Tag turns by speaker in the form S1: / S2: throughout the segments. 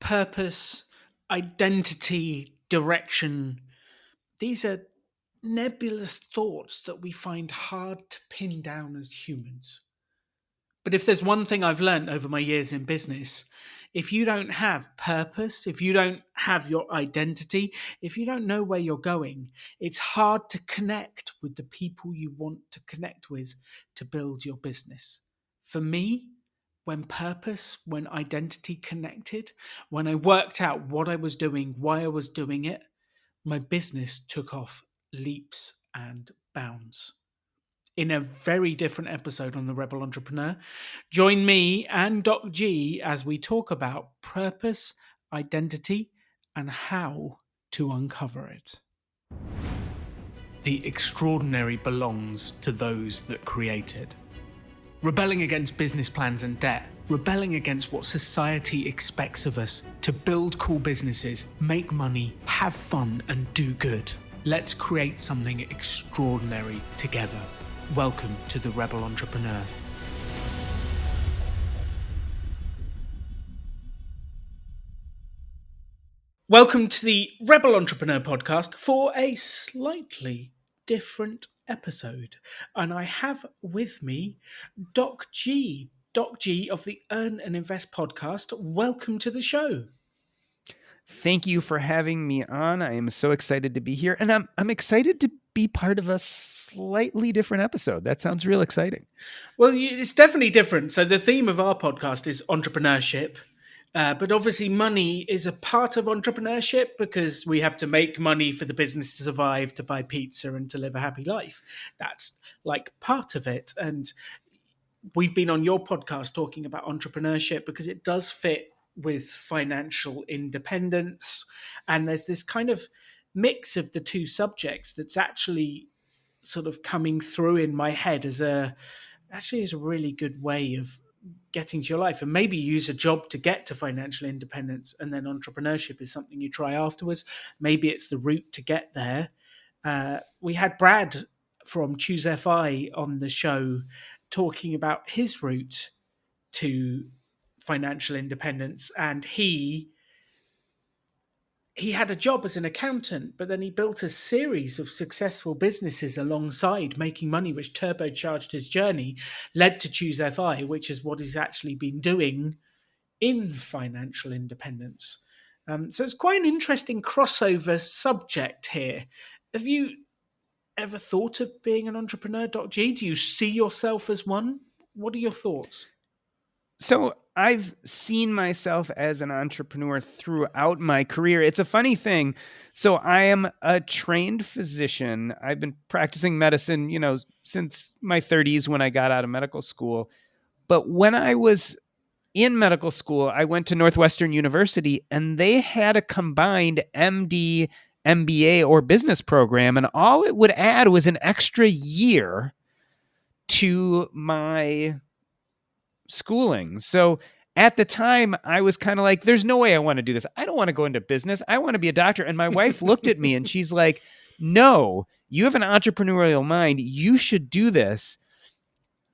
S1: purpose, identity, direction, these are nebulous thoughts that we find hard to pin down as humans. But if there's one thing I've learned over my years in business, if you don't have purpose, if you don't have your identity, if you don't know where you're going, it's hard to connect with the people you want to connect with to build your business. For me, when identity connected, when I worked out what I was doing, why I was doing it, my business took off leaps and bounds. In a very different episode on The Rebel Entrepreneur, join me and Doc G as we talk about purpose, identity, and how to uncover it. The extraordinary belongs to those that create it. Rebelling against business plans and debt, rebelling against what society expects of us to build cool businesses, make money, have fun, and do good. Let's create something extraordinary together. Welcome to The Rebel Entrepreneur. Welcome to the Rebel Entrepreneur podcast for a slightly different episode. And I have with me Doc G. Doc G of the Earn and Invest podcast. Welcome to the show.
S2: Thank you for having me on. I am so excited to be here, and I'm excited to be part of a slightly different episode. That sounds real exciting.
S1: Well, it's definitely different. So the theme of our podcast is entrepreneurship, but obviously money is a part of entrepreneurship because we have to make money for the business to survive, to buy pizza, and to live a happy life. That's like part of it. And we've been on your podcast talking about entrepreneurship because it does fit with financial independence. And there's this kind of mix of the two subjects that's actually sort of coming through in my head as a really good way of getting to your life. And maybe you use a job to get to financial independence, and then entrepreneurship is something you try afterwards. Maybe it's the route to get there. We had Brad from Choose FI on the show talking about his route to financial independence, and he had a job as an accountant, but then he built a series of successful businesses alongside making money, which turbocharged his journey, led to Choose FI, which is what he's actually been doing in financial independence. So it's quite an interesting crossover subject here. Have you ever thought of being an entrepreneur, Doc G? Do you see yourself as one? What are your thoughts?
S2: So I've seen myself as an entrepreneur throughout my career. It's a funny thing. So I am a trained physician. I've been practicing medicine, since my 30s when I got out of medical school. But when I was in medical school, I went to Northwestern University, and they had a combined MD, MBA, or business program. And all it would add was an extra year to my schooling. So at the time, I was kind of like, there's no way I want to do this. I don't want to go into business. I want to be a doctor. And my wife looked at me and she's like, no, you have an entrepreneurial mind. You should do this.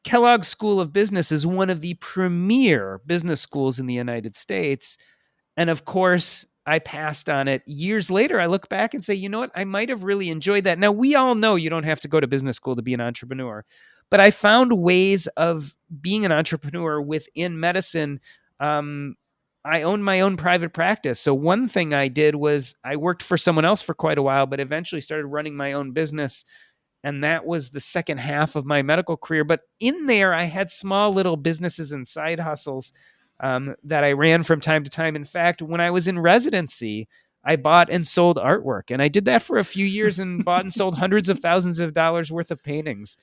S2: Kellogg School of Business is one of the premier business schools in the United States. And of course, I passed on it. Years later, I look back and say, you know what? I might have really enjoyed that. Now, we all know you don't have to go to business school to be an entrepreneur. But I found ways of being an entrepreneur within medicine. I owned my own private practice. So one thing I did was I worked for someone else for quite a while, but eventually started running my own business. And that was the second half of my medical career. But in there, I had small little businesses and side hustles that I ran from time to time. In fact, when I was in residency, I bought and sold artwork. And I did that for a few years and bought and sold hundreds of thousands of dollars worth of paintings.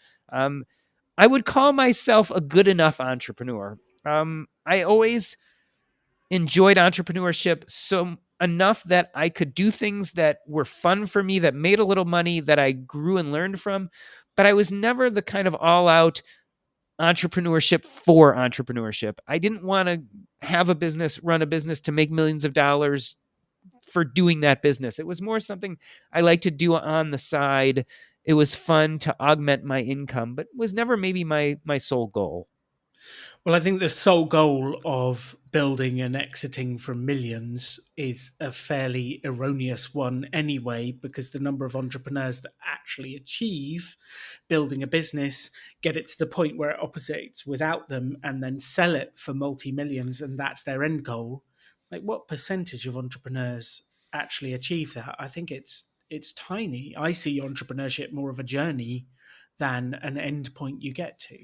S2: I would call myself a good enough entrepreneur. I always enjoyed entrepreneurship so enough that I could do things that were fun for me, that made a little money, that I grew and learned from. But I was never the kind of all-out entrepreneurship for entrepreneurship. I didn't want to run a business to make millions of dollars for doing that business. It was more something I like to do on the side. It was fun to augment my income, but was never maybe my sole goal.
S1: Well, I think the sole goal of building and exiting from millions is a fairly erroneous one anyway, because the number of entrepreneurs that actually achieve building a business, get it to the point where it operates without them, and then sell it for multi millions, and that's their end goal. Like, what percentage of entrepreneurs actually achieve that? I think it's tiny. I see entrepreneurship more of a journey than an end point you get to.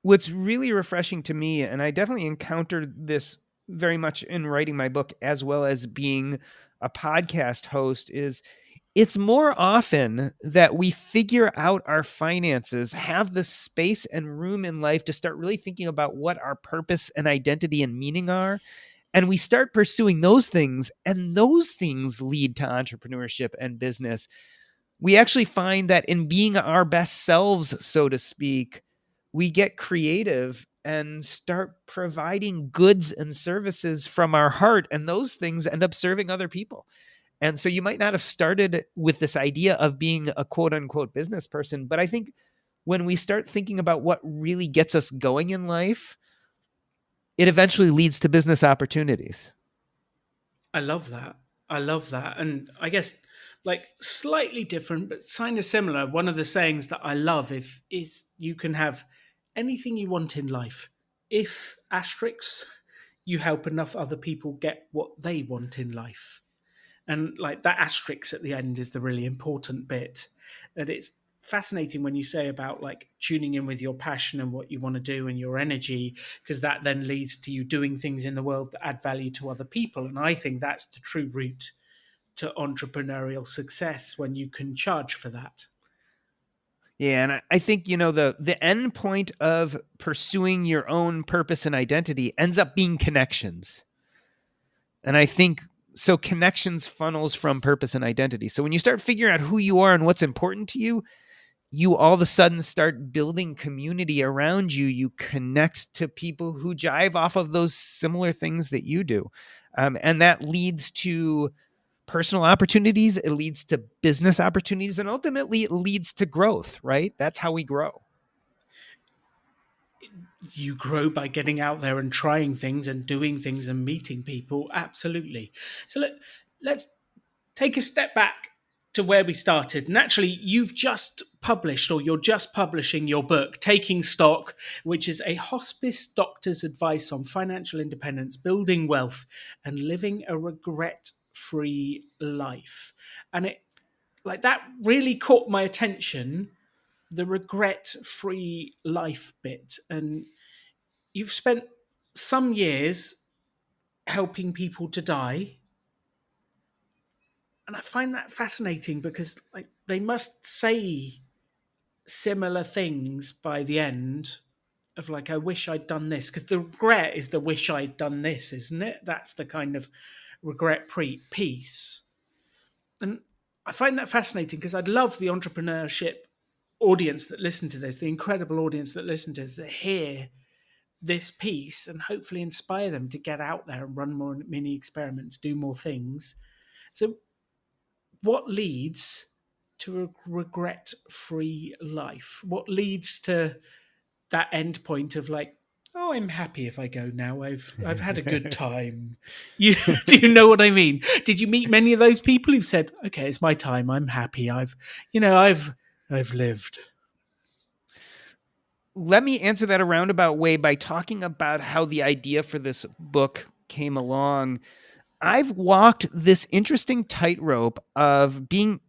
S2: What's really refreshing to me, and I definitely encountered this very much in writing my book as well as being a podcast host, is it's more often that we figure out our finances, have the space and room in life to start really thinking about what our purpose and identity and meaning are. And we start pursuing those things, and those things lead to entrepreneurship and business. We actually find that in being our best selves, so to speak, we get creative and start providing goods and services from our heart, and those things end up serving other people. And so you might not have started with this idea of being a quote unquote business person, but I think when we start thinking about what really gets us going in life, it eventually leads to business opportunities.
S1: I love that. I love that. And I guess like slightly different, but kind of similar. One of the sayings that I love if is you can have anything you want in life. If asterisks, you help enough other people get what they want in life. And like that asterisk at the end is the really important bit. And it's fascinating when you say about like tuning in with your passion and what you want to do and your energy, because that then leads to you doing things in the world that add value to other people. And I think that's the true route to entrepreneurial success, when you can charge for that.
S2: Yeah, and I think the end point of pursuing your own purpose and identity ends up being connections. And I think so connections funnels from purpose and identity. So when you start figuring out who you are and what's important to you, you all of a sudden start building community around you. You connect to people who jive off of those similar things that you do. And that leads to personal opportunities. It leads to business opportunities. And ultimately, it leads to growth, right? That's how we grow.
S1: You grow by getting out there and trying things and doing things and meeting people. Absolutely. So let's take a step back to where we started. Naturally, you've just published, or you're just publishing your book, Taking Stock, which is a hospice doctor's advice on financial independence, building wealth, and living a regret free life. And it, like, that really caught my attention, the regret free life bit. And you've spent some years helping people to die, and I find that fascinating because like they must say similar things by the end of like, I wish I'd done this, because the regret is the wish I'd done this, isn't it? That's the kind of regret piece. And I find that fascinating because I'd love the entrepreneurship audience that listen to this, the incredible audience that listen to this, that hear this piece and hopefully inspire them to get out there and run more mini experiments, do more things. So what leads to a regret free life? What leads to that end point of like, oh, I'm happy if I go now. I've had a good time. You do you know what I mean? Did you meet many of those people who've said, okay, it's my time, I'm happy, I've lived?
S2: Let me answer that a roundabout way by talking about how the idea for this book came along. I've walked this interesting tightrope of being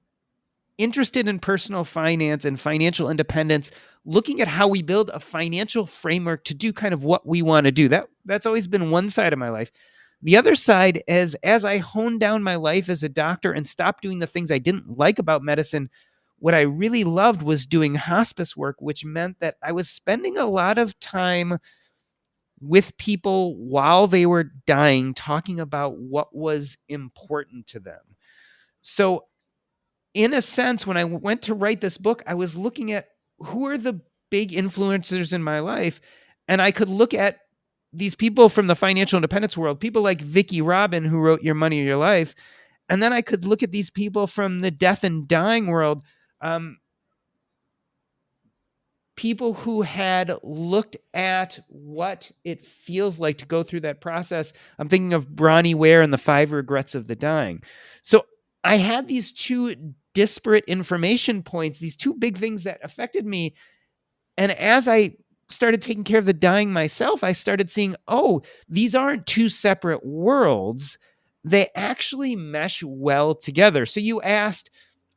S2: interested in personal finance and financial independence, looking at how we build a financial framework to do kind of what we want to do. That's always been one side of my life. The other side is, as I honed down my life as a doctor and stopped doing the things I didn't like about medicine, what I really loved was doing hospice work, which meant that I was spending a lot of time with people while they were dying, talking about what was important to them. So in a sense, when I went to write this book, I was looking at who are the big influencers in my life. And I could look at these people from the financial independence world, people like Vicki Robin, who wrote Your Money or Your Life. And then I could look at these people from the death and dying world. Um, people who had looked at what it feels like to go through that process. I'm thinking of Bronnie Ware and the 5 Regrets of the Dying. So I had these two disparate information points, these two big things that affected me. And as I started taking care of the dying myself, I started seeing, oh, these aren't two separate worlds. They actually mesh well together. So you asked,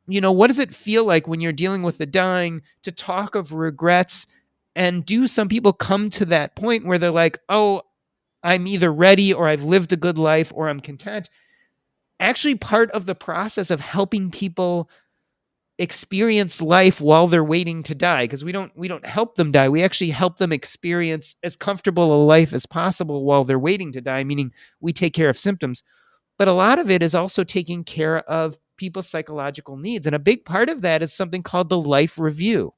S2: what does it feel like when you're dealing with the dying to talk of regrets? And do some people come to that point where they're like, oh, I'm either ready or I've lived a good life or I'm content? Actually, part of the process of helping people experience life while they're waiting to die, because we don't help them die, we actually help them experience as comfortable a life as possible while they're waiting to die, meaning we take care of symptoms. But a lot of it is also taking care of people's psychological needs, and a big part of that is something called the life review.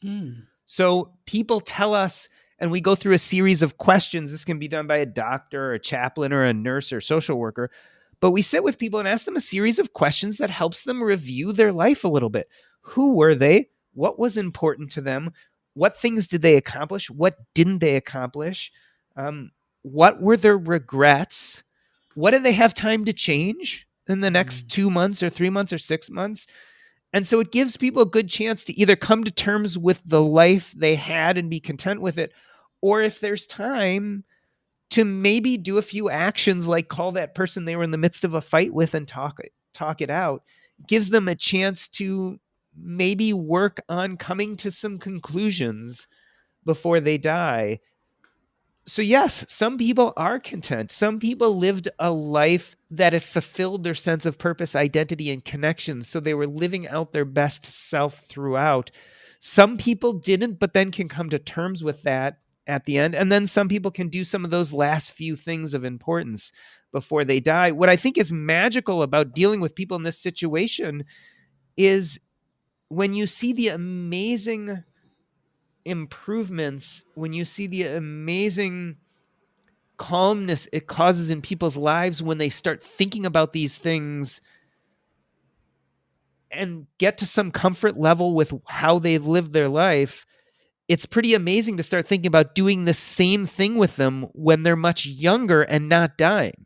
S1: Mm.
S2: So people tell us, and we go through a series of questions. This can be done by a doctor or a chaplain or a nurse or social worker. But we sit with people and ask them a series of questions that helps them review their life a little bit. Who were they? What was important to them? What things did they accomplish? What didn't they accomplish? What were their regrets? What did they have time to change in the next 2 months or 3 months or 6 months? And so it gives people a good chance to either come to terms with the life they had and be content with it, or if there's time, to maybe do a few actions like call that person they were in the midst of a fight with and talk it out. Gives them a chance to maybe work on coming to some conclusions before they die. So yes, some people are content. Some people lived a life that had fulfilled their sense of purpose, identity, and connection. So they were living out their best self throughout. Some people didn't, but then can come to terms with that at the end. And then some people can do some of those last few things of importance before they die. What I think is magical about dealing with people in this situation is when you see the amazing improvements, when you see the amazing calmness it causes in people's lives when they start thinking about these things and get to some comfort level with how they've lived their life. It's pretty amazing to start thinking about doing the same thing with them when they're much younger and not dying.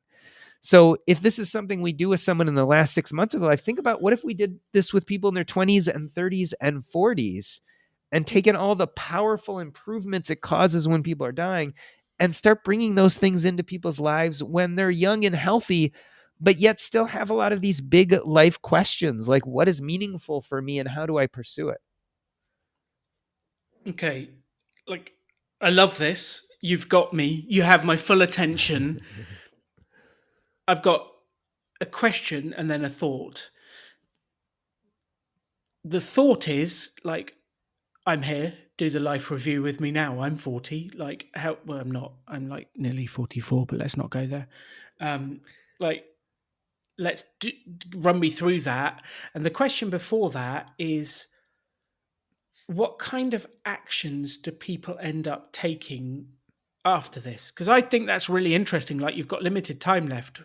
S2: So if this is something we do with someone in the last 6 months of their life, think about what if we did this with people in their 20s and 30s and 40s and taken all the powerful improvements it causes when people are dying and start bringing those things into people's lives when they're young and healthy, but yet still have a lot of these big life questions like what is meaningful for me and how do I pursue it?
S1: Okay. Like, I love this. You've got me. You have my full attention. I've got a question and then a thought. The thought is like, I'm here, do the life review with me now. I'm 40. Like, how, well, I'm not. I'm like nearly 44, but let's not go there. Um, like, let's run me through that. And the question before that is, what kind of actions do people end up taking after this? Because I think that's really interesting. Like, you've got limited time left.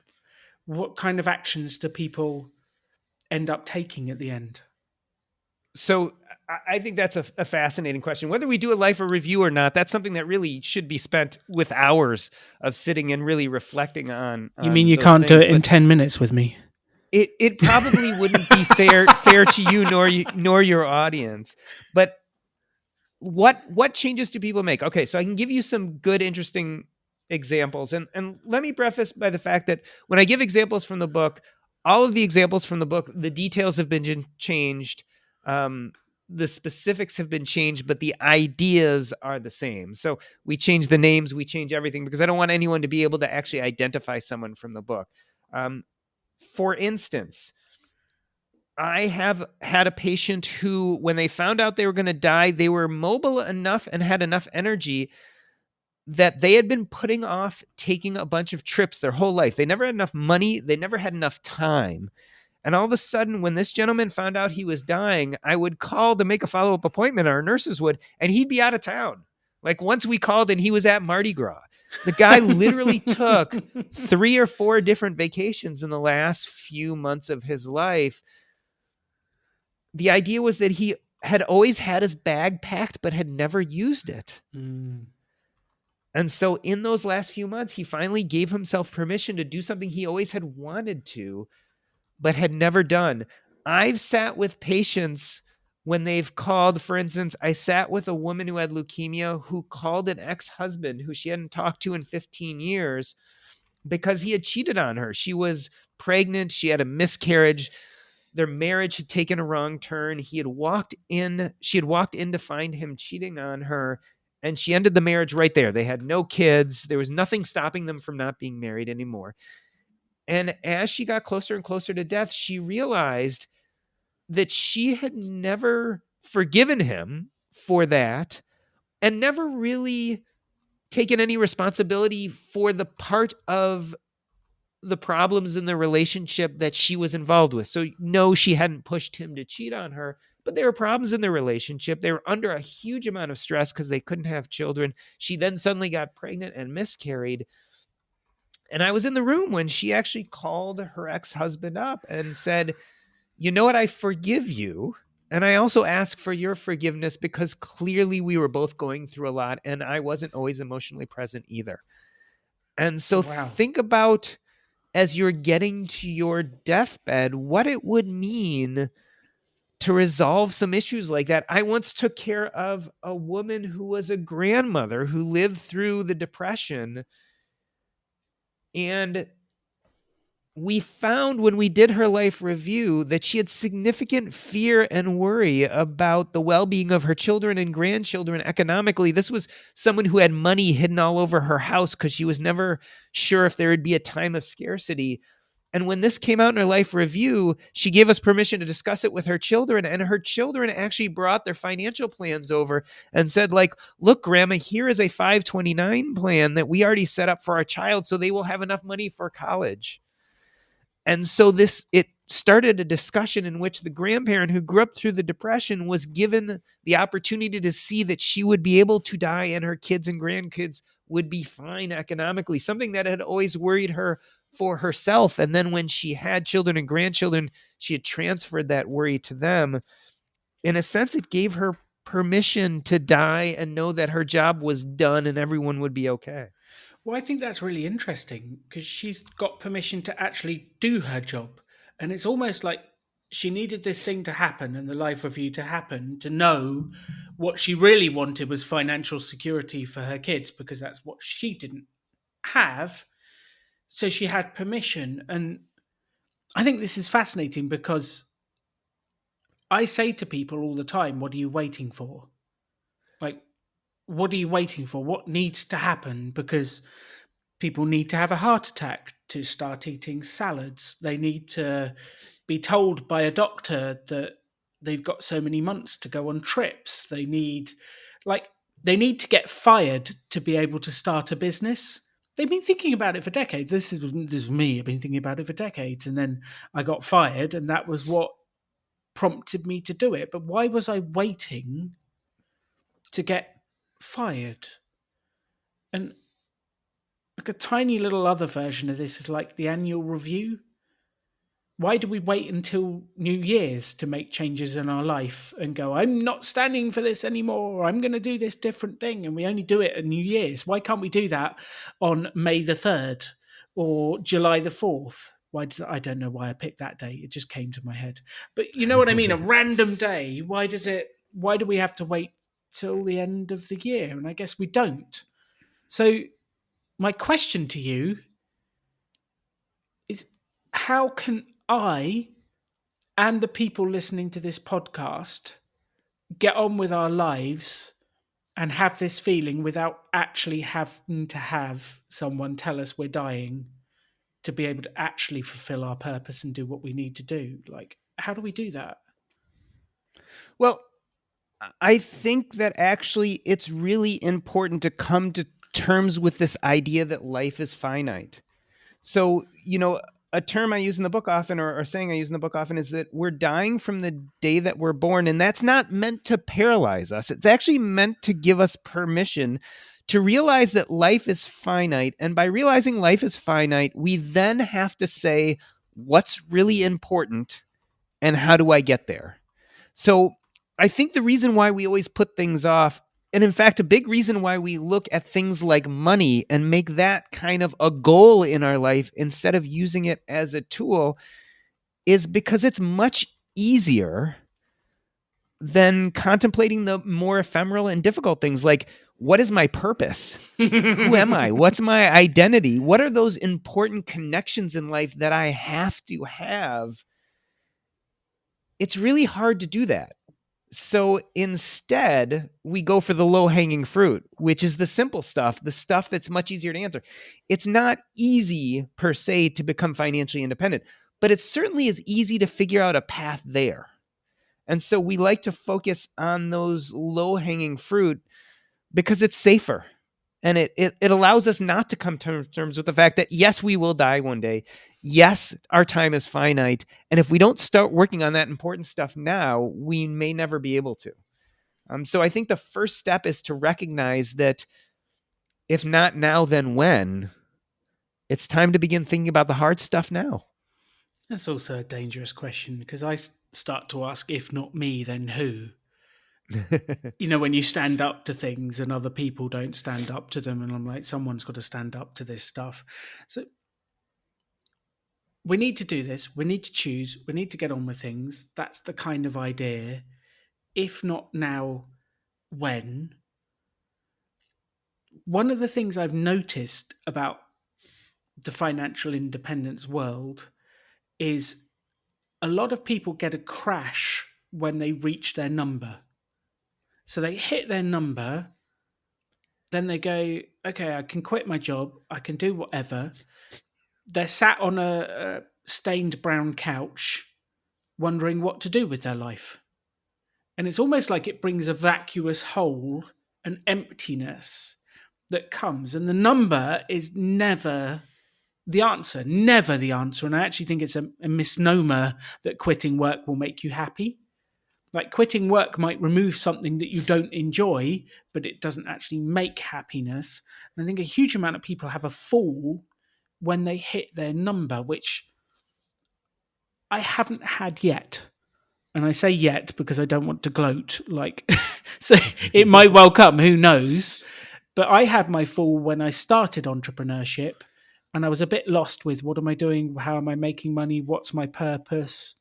S1: What kind of actions do people end up taking at the end?
S2: So I think that's a fascinating question. Whether we do a life review or not, that's something that really should be spent with hours of sitting and really reflecting on
S1: You mean you
S2: those
S1: can't do
S2: things.
S1: it in
S2: But
S1: 10 minutes with me?
S2: it probably wouldn't be fair to you nor your audience. But what changes do people make? Okay, so I can give you some good, interesting examples. And let me preface by the fact that when I give examples from the book, all of the examples from the book, the details have been changed. Um, the specifics have been changed, but the ideas are the same. So we change the names, we change everything because I don't want anyone to be able to actually identify someone from the book. For instance, I have had a patient who, when they found out they were going to die, they were mobile enough and had enough energy that they had been putting off taking a bunch of trips their whole life. They never had enough money. They never had enough time. And all of a sudden, when this gentleman found out he was dying, I would call to make a follow-up appointment, our nurses would, and he'd be out of town. Like once we called and he was at Mardi Gras. The guy literally took 3 or 4 different vacations in the last few months of his life. The idea was that he had always had his bag packed, but had never used it.
S1: Mm.
S2: And so in those last few months, he finally gave himself permission to do something he always had wanted to, but had never done. I've sat with patients when they've called, for instance, I sat with a woman who had leukemia who called an ex-husband who she hadn't talked to in 15 years because he had cheated on her. She was pregnant, she had a miscarriage, their marriage had taken a wrong turn. She had walked in to find him cheating on her, and she ended the marriage right there. They had no kids. There was nothing stopping them from not being married anymore. And as she got closer and closer to death, she realized that she had never forgiven him for that and never really taken any responsibility for the part of the problems in the relationship that she was involved with. So, no, she hadn't pushed him to cheat on her, but there were problems in the relationship. They were under a huge amount of stress because they couldn't have children. She then suddenly got pregnant and miscarried. And I was in the room when she actually called her ex husband up and said, "You know what? I forgive you. And I also ask for your forgiveness because clearly we were both going through a lot and I wasn't always emotionally present either." And so
S1: Wow.
S2: think about, as you're getting to your deathbed, what it would mean to resolve some issues like that. I once took care of a woman who was a grandmother who lived through the Depression. And we found when we did her life review that she had significant fear and worry about the well-being of her children and grandchildren economically. This was someone who had money hidden all over her house because she was never sure if there would be a time of scarcity. And when this came out in her life review, she gave us permission to discuss it with her children. And her children actually brought their financial plans over and said, like, "Look, Grandma, here is a 529 plan that we already set up for our child so they will have enough money for college." And so it started a discussion in which the grandparent who grew up through the Depression was given the opportunity to see that she would be able to die and her kids and grandkids would be fine economically, something that had always worried her for herself. And then when she had children and grandchildren, she had transferred that worry to them. In a sense, it gave her permission to die and know that her job was done and everyone would be okay.
S1: Well, I think that's really interesting because she's got permission to actually do her job. And it's almost like she needed this thing to happen and the life review to happen to know what she really wanted was financial security for her kids because that's what she didn't have. So she had permission. And I think this is fascinating because I say to people all the time, what are you waiting for? Like, what are you waiting for? What needs to happen? Because people need to have a heart attack to start eating salads. They need to be told by a doctor that they've got so many months to go on trips. Like, they need to get fired to be able to start a business. They've been thinking about it for decades. This is me. I've been thinking about it for decades, and then I got fired, and that was what prompted me to do it. But why was I waiting to get fired? And like a tiny little other version of this is like the annual review. Why do we wait until New Year's to make changes in our life and go, I'm not standing for this anymore, or I'm going to do this different thing, and we only do it at New Year's? Why can't we do that on May the 3rd or July the 4th? I don't know why I picked that day. It just came to my head. But you know what I mean? A random day. Why do we have to wait till the end of the year? And I guess we don't. So my question to you is, how can I and the people listening to this podcast get on with our lives and have this feeling without actually having to have someone tell us we're dying to be able to actually fulfill our purpose and do what we need to do? Like, how do we do that?
S2: Well, I think that actually it's really important to come to terms with this idea that life is finite. So, a term I use in the book often, or saying I use in the book often, is that we're dying from the day that we're born. And that's not meant to paralyze us. It's actually meant to give us permission to realize that life is finite. And by realizing life is finite, we then have to say, what's really important and how do I get there? So I think the reason why we always put things off, and in fact, a big reason why we look at things like money and make that kind of a goal in our life instead of using it as a tool, is because it's much easier than contemplating the more ephemeral and difficult things like, what is my purpose? Who am I? What's my identity? What are those important connections in life that I have to have? It's really hard to do that. So instead, we go for the low hanging fruit, which is the simple stuff, the stuff that's much easier to answer. It's not easy per se to become financially independent, but it certainly is easy to figure out a path there. And so we like to focus on those low hanging fruit because it's safer. And it allows us not to come to terms with the fact that, yes, we will die one day. Yes, our time is finite. And if we don't start working on that important stuff now, we may never be able to. So I think the first step is to recognize that if not now, then when? It's time to begin thinking about the hard stuff now.
S1: That's also a dangerous question because I start to ask, if not me, then who? When you stand up to things and other people don't stand up to them, and I'm like, someone's got to stand up to this stuff. So we need to do this. We need to choose. We need to get on with things. That's the kind of idea. If not now, when? One of the things I've noticed about the financial independence world is a lot of people get a crash when they reach their number. So they hit their number, then they go, okay, I can quit my job, I can do whatever. They're sat on a stained brown couch wondering what to do with their life. And it's almost like it brings a vacuous hole, an emptiness that comes. And the number is never the answer, never the answer. And I actually think it's a misnomer that quitting work will make you happy. Like quitting work might remove something that you don't enjoy, but it doesn't actually make happiness. And I think a huge amount of people have a fall when they hit their number, which I haven't had yet. And I say yet because I don't want to gloat. Like, so it might well come, who knows? But I had my fall when I started entrepreneurship, and I was a bit lost with what am I doing? How am I making money? What's my purpose?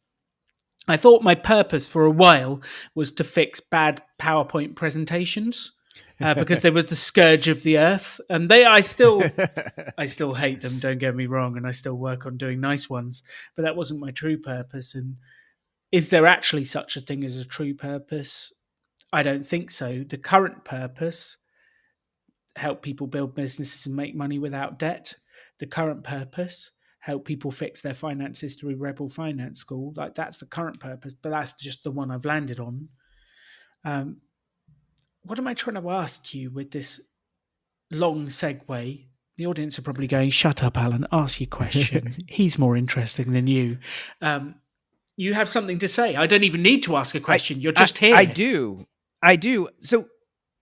S1: I thought my purpose for a while was to fix bad PowerPoint presentations because they were the scourge of the earth, and I still hate them. Don't get me wrong, and I still work on doing nice ones, but that wasn't my true purpose. And is there actually such a thing as a true purpose? I don't think so. The current purpose, help people build businesses and make money without debt. The current purpose, help people fix their finances through Rebel Finance School. Like that's the current purpose, but that's just the one I've landed on. What am I trying to ask you with this long segue? The audience are probably going, shut up, Alan, ask your question. He's more interesting than you. You have something to say. I don't even need to ask a question. You're just here.
S2: I do. So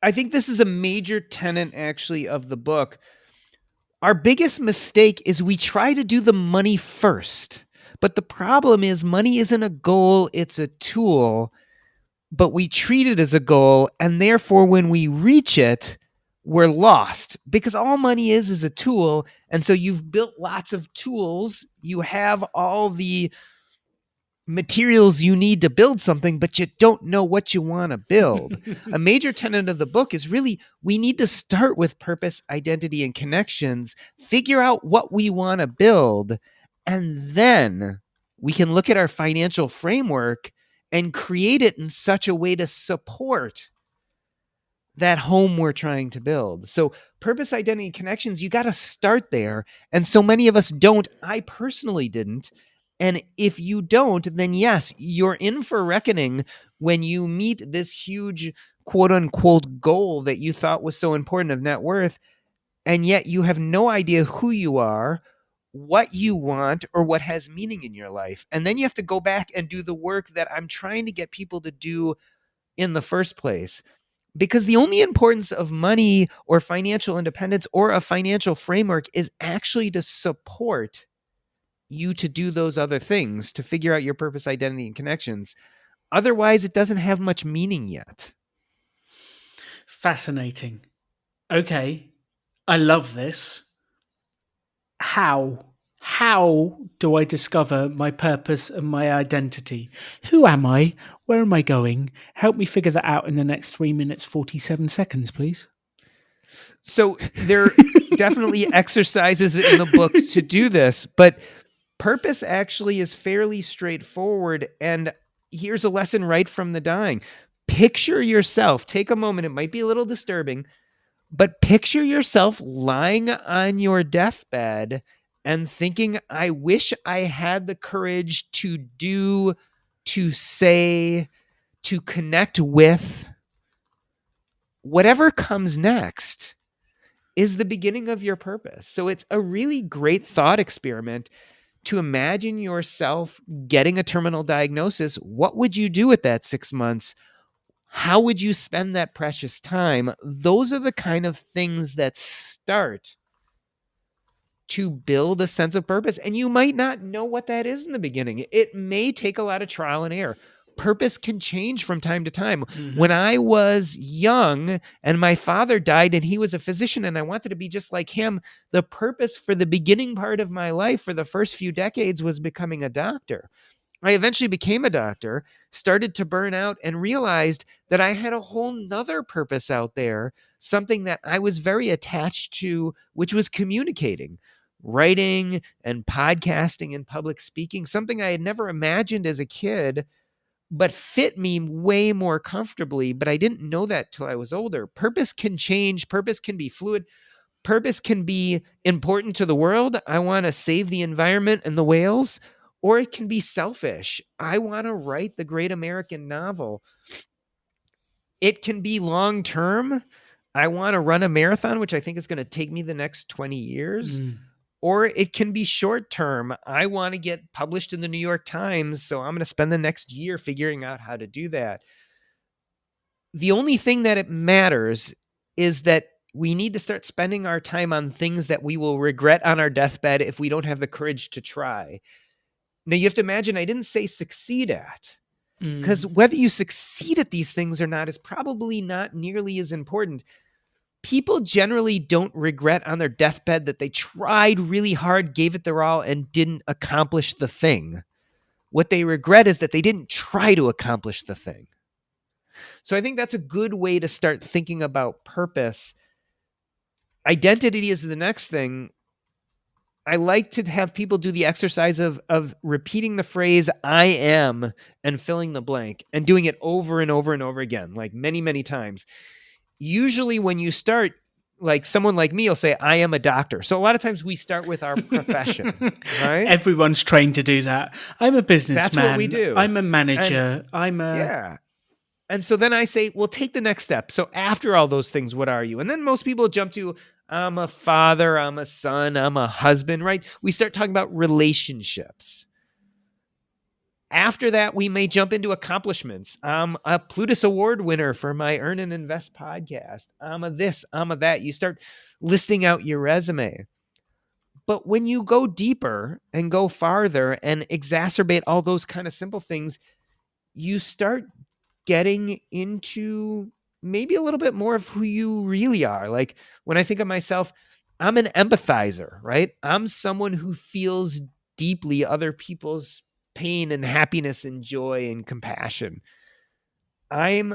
S2: I think this is a major tenet actually of the book. Our biggest mistake is we try to do the money first. But the problem is money isn't a goal, it's a tool, but we treat it as a goal. And therefore, when we reach it, we're lost because all money is a tool. And so you've built lots of tools. You have all the materials you need to build something, but you don't know what you want to build. A major tenet of the book is really we need to start with purpose, identity, and connections, figure out what we want to build, and then we can look at our financial framework and create it in such a way to support that home we're trying to build. So purpose, identity, connections, you got to start there. And so many of us don't. I personally didn't. And if you don't, then yes, you're in for reckoning when you meet this huge quote unquote goal that you thought was so important of net worth. And yet you have no idea who you are, what you want, or what has meaning in your life. And then you have to go back and do the work that I'm trying to get people to do in the first place. Because the only importance of money or financial independence or a financial framework is actually to support you to do those other things, to figure out your purpose, identity, and connections. Otherwise, it doesn't have much meaning yet.
S1: Fascinating. Okay. I love this. How? How do I discover my purpose and my identity? Who am I? Where am I going? Help me figure that out in the next 3 minutes, 47 seconds, please.
S2: So there definitely exercises in the book to do this, but purpose actually is fairly straightforward. And here's a lesson right from the dying. Picture yourself, take a moment, it might be a little disturbing, but picture yourself lying on your deathbed and thinking, I wish I had the courage to do, to say, to connect with. Whatever comes next is the beginning of your purpose. So it's a really great thought experiment to imagine yourself getting a terminal diagnosis. What would you do at that 6 months? How would you spend that precious time? Those are the kind of things that start to build a sense of purpose. And you might not know what that is in the beginning. It may take a lot of trial and error. Purpose can change from time to time.
S1: Mhm.
S2: When I was young and my father died and he was a physician and I wanted to be just like him, the purpose for the beginning part of my life for the first few decades was becoming a doctor. I eventually became a doctor, started to burn out, and realized that I had a whole nother purpose out there, something that I was very attached to, which was communicating, writing and podcasting and public speaking, something I had never imagined as a kid, but fit me way more comfortably. But I didn't know that till I was older. Purpose can change, purpose can be fluid. Purpose can be important to the world. I want to save the environment and the whales, or it can be selfish. I want to write the great American novel. It can be long term. I want to run a marathon, which I think is going to take me the next 20 years. Or it can be short term. I want to get published in the New York Times, so I'm going to spend the next year figuring out how to do that. The only thing that it matters is that we need to start spending our time on things that we will regret on our deathbed if we don't have the courage to try. Now, you have to imagine I didn't say succeed at, because whether you succeed at these things or not is probably not nearly as important. People generally don't regret on their deathbed that they tried really hard, gave it their all, and didn't accomplish the thing. What they regret is that they didn't try to accomplish the thing. So I think that's a good way to start thinking about purpose. Identity is the next thing. I like to have people do the exercise of repeating the phrase I am and filling the blank and doing it over and over and over again, like many, many times. Usually when you start, like someone like me will say, I am a doctor. So a lot of times we start with our profession, right?
S1: Everyone's trained to do that. I'm a businessman.
S2: That's what we do.
S1: I'm a manager.
S2: Yeah. And so then I say, well, take the next step. So after all those things, what are you? And then most people jump to, I'm a father, I'm a son, I'm a husband, right? We start talking about relationships. After that, we may jump into accomplishments. I'm a Plutus Award winner for my Earn and Invest podcast. I'm a this, I'm a that. You start listing out your resume. But when you go deeper and go farther and exacerbate all those kind of simple things, you start getting into maybe a little bit more of who you really are. Like when I think of myself, I'm an empathizer, right? I'm someone who feels deeply other people's pain and happiness and joy and compassion. I'm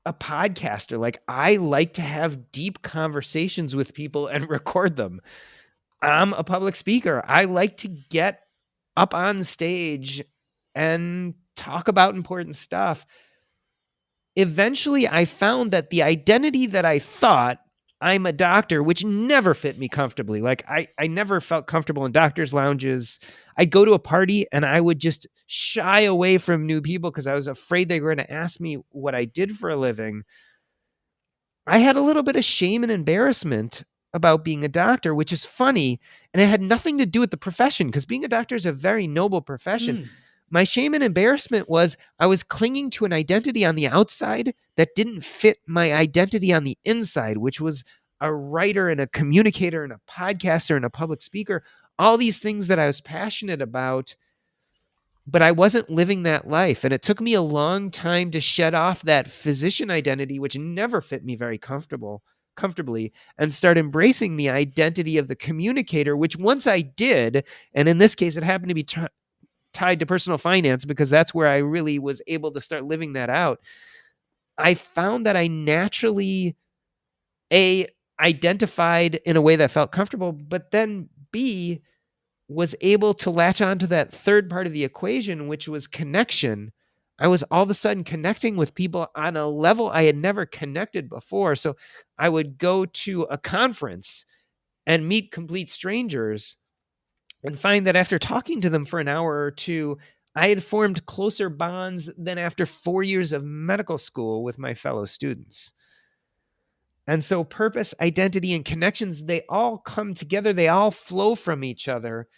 S2: a podcaster. Like I like to have deep conversations with people and record them. I'm a public speaker. I like to get up on stage and talk about important stuff. Eventually, I found that the identity that I thought I'm a doctor, which never fit me comfortably. Like I never felt comfortable in doctors' lounges. I'd go to a party and I would just shy away from new people because I was afraid they were going to ask me what I did for a living. I had a little bit of shame and embarrassment about being a doctor, which is funny. And it had nothing to do with the profession because being a doctor is a very noble profession. My shame and embarrassment was I was clinging to an identity on the outside that didn't fit my identity on the inside, which was a writer and a communicator and a podcaster and a public speaker, all these things that I was passionate about. but I wasn't living that life. And it took me a long time to shed off that physician identity, which never fit me very comfortably, and start embracing the identity of the communicator, which once I did, and in this case, it happened to be tied to personal finance because that's where I really was able to start living that out. I found that I naturally, A, identified in a way that felt comfortable, but then B, was able to latch onto that third part of the equation, which was connection. I was all of a sudden connecting with people on a level I had never connected before. So I would go to a conference and meet complete strangers and find that after talking to them for an hour or two, I had formed closer bonds than after 4 years of medical school with my fellow students. And so purpose, identity, and connections, they all come together. They all flow from each other.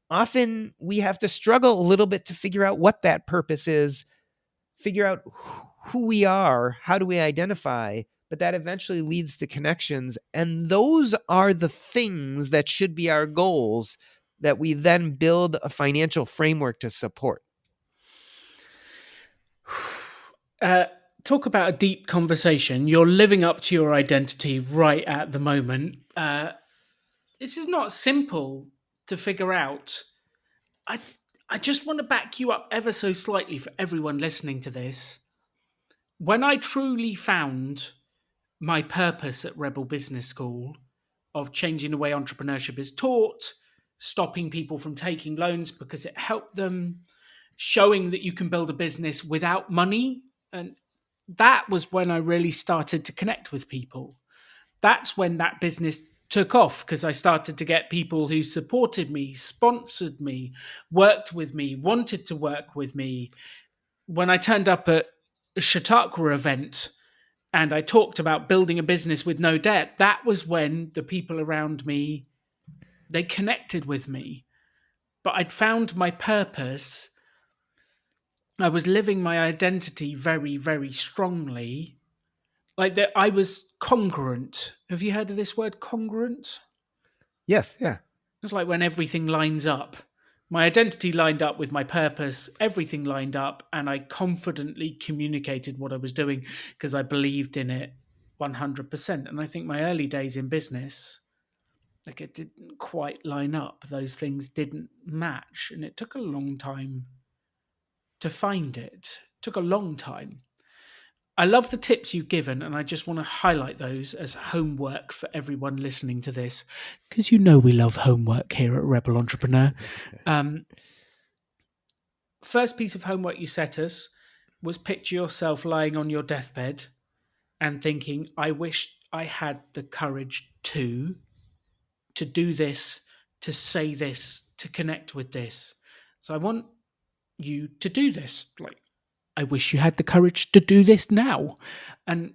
S2: Often we have to struggle a little bit to figure out what that purpose is, figure out who we are, how do we identify, but that eventually leads to connections. And those are the things that should be our goals that we then build a financial framework to support.
S1: Uh, Talk about a deep conversation. You're living up to your identity right at the moment. This is not simple to figure out. I I just want to back you up ever so slightly for everyone listening to this. When I truly found my purpose at Rebel Business School of changing the way entrepreneurship is taught, stopping people from taking loans because it helped them, showing that you can build a business without money. And that was when I really started to connect with people. That's when that business took off because I started to get people who supported me, sponsored me, worked with me, wanted to work with me. When I turned up at a Chautauqua event and I talked about building a business with no debt, that was when the people around me, they connected with me. But I'd found my purpose. I was living my identity very, very strongly. Like that, I was congruent. Have you heard of this word, congruent?
S2: Yes, yeah.
S1: It's like when everything lines up. My identity lined up with my purpose, everything lined up, and I confidently communicated what I was doing because I believed in it 100%. And I think my early days in business, like it didn't quite line up. Those things didn't match. And it took a long time to find it. It took a long time. I love the tips you've given, and I just want to highlight those as homework for everyone listening to this, because you know we love homework here at Rebel Entrepreneur. Um, First piece of homework you set us was picture yourself lying on your deathbed and thinking, I wish I had the courage to do this, to say this, to connect with this. So I want you to do this. Like, I wish you had the courage to do this now. And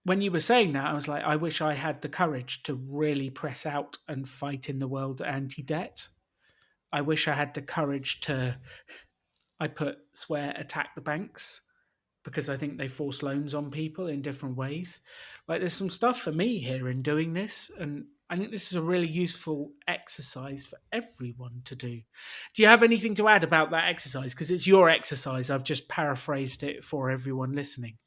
S1: when you were saying that, I was like, I wish I had the courage to really press out and fight in the world anti debt. I wish I had the courage to, I put swear, attack the banks because I think they force loans on people in different ways. Like, there's some stuff for me here in doing this. And I think this is a really useful exercise for everyone to do. Do you have anything to add about that exercise? Because it's your exercise. I've just paraphrased it for everyone listening.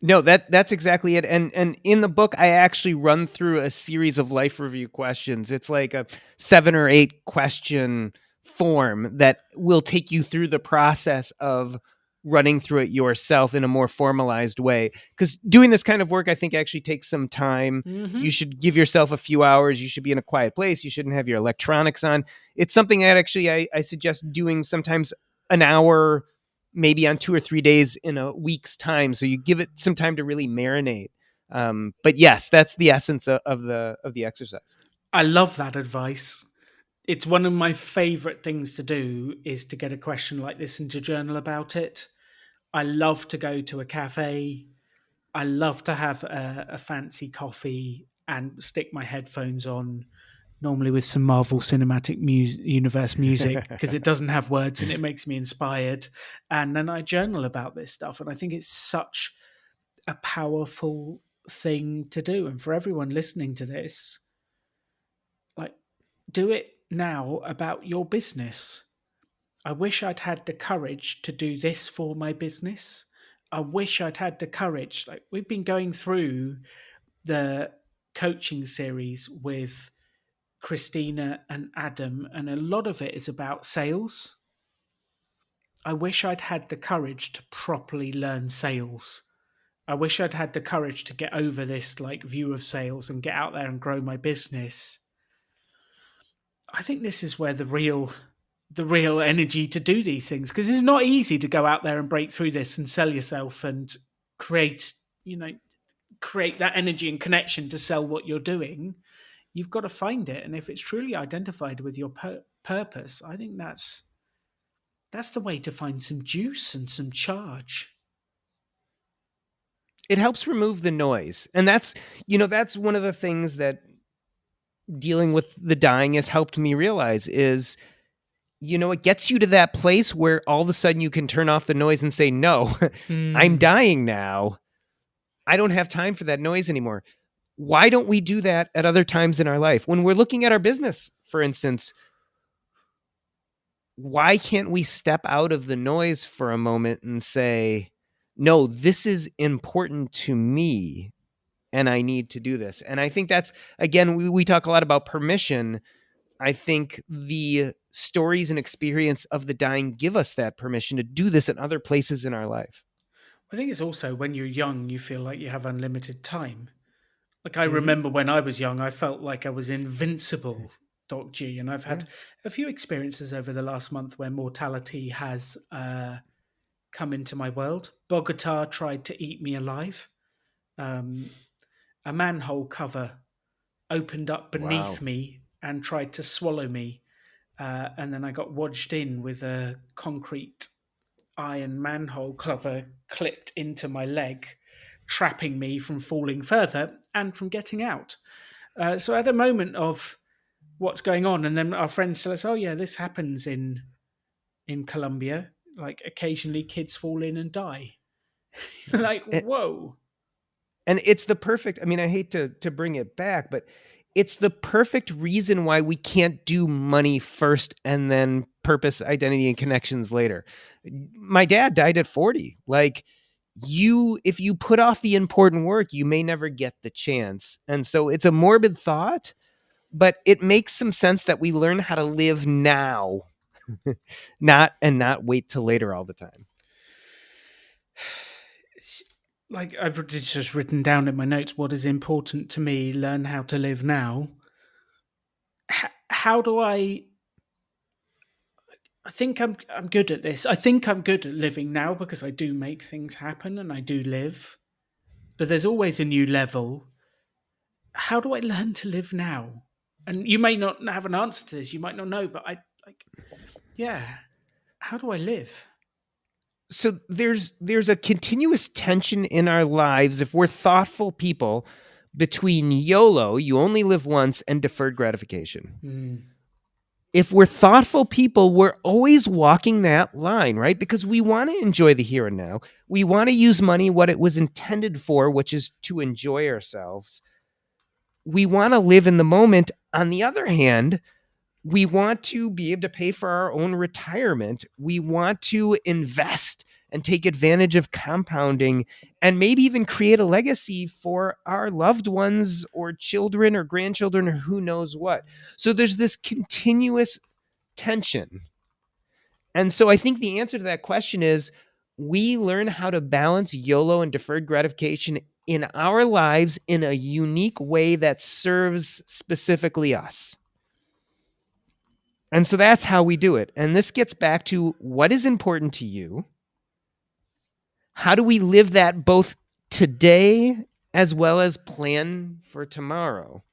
S2: No, that's exactly it. And in the book, I actually run through a series of life review questions. It's like a 7 or 8 question form that will take you through the process of running through it yourself in a more formalized way. Because doing this kind of work, I think, actually takes some time.
S1: Mm-hmm.
S2: You should give yourself a few hours. You should be in a quiet place. You shouldn't have your electronics on. It's something that actually I suggest doing sometimes an hour, maybe on 2 or 3 days in a week's time. So you give it some time to really marinate. But yes, that's the essence of the exercise.
S1: I love that advice. It's one of my favorite things to do is to get a question like this and to journal about it. I love to go to a cafe. I love to have a fancy coffee and stick my headphones on, normally with some Marvel Cinematic Universe music, because it doesn't have words and it makes me inspired. And then I journal about this stuff. And I think it's such a powerful thing to do. And for everyone listening to this, like, do it now about your business. I wish I'd had the courage to do this for my business. I wish I'd had the courage. Like, we've been going through the coaching series with Christina and Adam, and a lot of it is about sales. I wish I'd had the courage to properly learn sales. I wish I'd had the courage to get over this like view of sales and get out there and grow my business. I think this is where the real energy to do these things, because it's not easy to go out there and break through this and sell yourself and create, create that energy and connection to sell what you're doing. You've got to find it, and if it's truly identified with your purpose, I think that's the way to find some juice and some charge.
S2: It helps remove the noise. And that's one of the things that dealing with the dying has helped me realize is, it gets you to that place where all of a sudden you can turn off the noise and say, no, I'm
S1: Mm.
S2: dying now. I don't have time for that noise anymore. Why don't we do that at other times in our life? When we're looking at our business, for instance, why can't we step out of the noise for a moment and say, no, this is important to me and I need to do this? And I think that's, again, we talk a lot about permission. I think the stories and experience of the dying give us that permission to do this in other places in our life.
S1: I think it's also when you're young, you feel like you have unlimited time. Like, I
S2: Mm-hmm.
S1: remember when I was young, I felt like I was invincible, Doc G. And I've
S2: Yeah.
S1: had a few experiences over the last month where mortality has come into my world. Bogota tried to eat me alive. Um, a manhole cover opened up beneath
S2: Wow.
S1: me and tried to swallow me. And then I got wedged in with a concrete iron manhole cover clipped into my leg, trapping me from falling further and from getting out. So at a moment of what's going on, and then our friends tell us, "Oh yeah, this happens in Colombia. Like, occasionally, kids fall in and die." Like, whoa.
S2: And it's the perfect, I mean, I hate to bring it back, but it's the perfect reason why we can't do money first and then purpose, identity, and connections later. My dad died at 40. Like, if you put off the important work, you may never get the chance. And so it's a morbid thought, but it makes some sense that we learn how to live now, not wait till later all the time.
S1: Like, I've just written down in my notes what is important to me. Learn how to live now. How do I? I think I'm good at this. I think I'm good at living now because I do make things happen and I do live. But there's always a new level. How do I learn to live now? And you may not have an answer to this. You might not know, but I like, yeah. How do I live?
S2: So there's a continuous tension in our lives if we're thoughtful people between YOLO, you only live once, and deferred gratification.
S1: Mm.
S2: If we're thoughtful people, we're always walking that line, right? Because we want to enjoy the here and now. We want to use money what it was intended for, which is to enjoy ourselves. We want to live in the moment. On the other hand, we want to be able to pay for our own retirement. We want to invest and take advantage of compounding and maybe even create a legacy for our loved ones or children or grandchildren or who knows what. So there's this continuous tension. And so I think the answer to that question is we learn how to balance YOLO and deferred gratification in our lives in a unique way that serves specifically us. And so that's how we do it. And this gets back to what is important to you. How do we live that both today as well as plan for tomorrow?